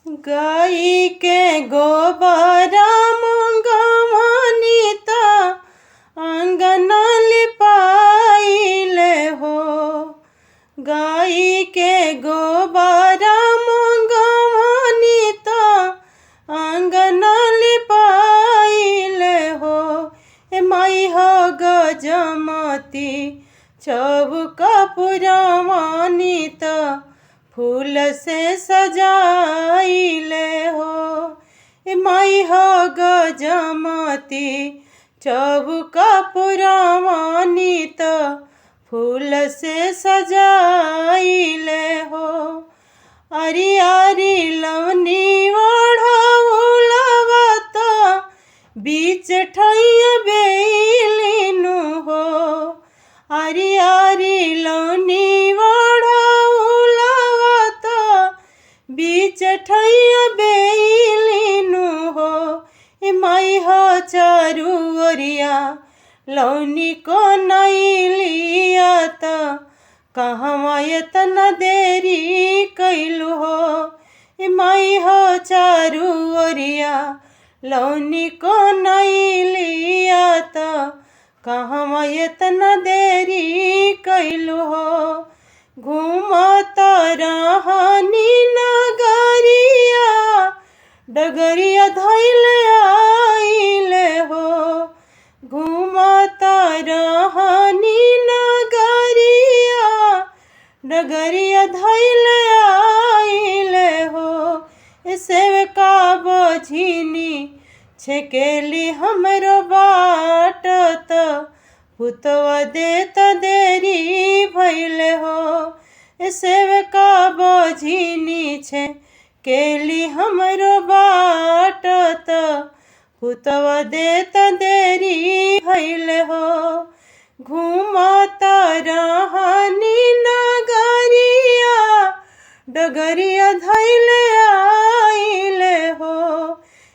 गाई के गोबरा मंगवानी त अंगना लिपाइले हो। गाई के गोबरा मंगवानी त अंगना लिपाइले हो। ए माई हो गजमती चौका पुरवानी त फूल से सजाइले हो। ए माई हो गजमती चौका पुरवानी त फूल से सजाइले हो। अरी अरी लवनी ओढ़ौलवा त बीच ठैया बेलिनु हो। अरी अरी लवनी ओढ़ौलवा त बीच ठैया बेलिनु हो। ए माई हो चारू ओरिया लौनी को नैलिया त कहवा एतना देरी कैलु हो। ए माई हो चारू ओरिया लौनी को नैलिया त कहवा एतना देरी कैलु हो। घूमत रहनी नगरिया डगरिया धैले आइले हो। घूमत रहनी नगरिया डगरिया धैले आइले हो। ए सेवका बझिनी छेकेली हमरो बाट त पुतवा देत देरी भइले हो। ए सेवका बझिनी छेकेली हमरो बाट त पुतवा देत देरी भइले हो। घूमत रहनी नगरिया डगरिया धैले आइले हो।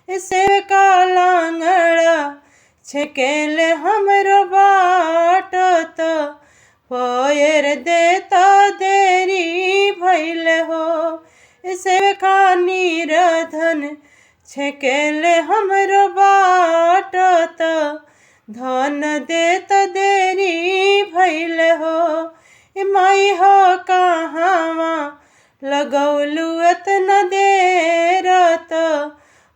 ए सेवका लांगड़ा छेकेले हमरो बाट त पैर देता देरी भइले हो। ए सेवका निरधन छेकेले हमरो बाट त धन देत देरी भइले हो। ए माई हो कहवा लगौलू एतना देर त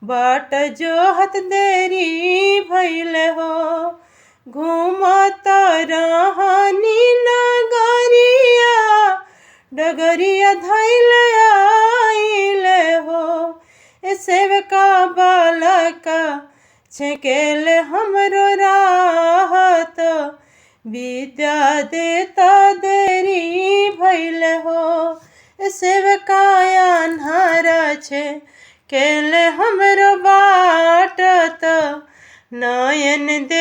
बाट जोहत देरी भइले हो। घूमत रहनी नगरिया डगरिया धैले आइले हो। ए सेवका बालका छेकेले हमरो राहत विद्या देता देरी भइले हो। ए सेवका अन्हारा छेकेले हमरो बाट त नयन दे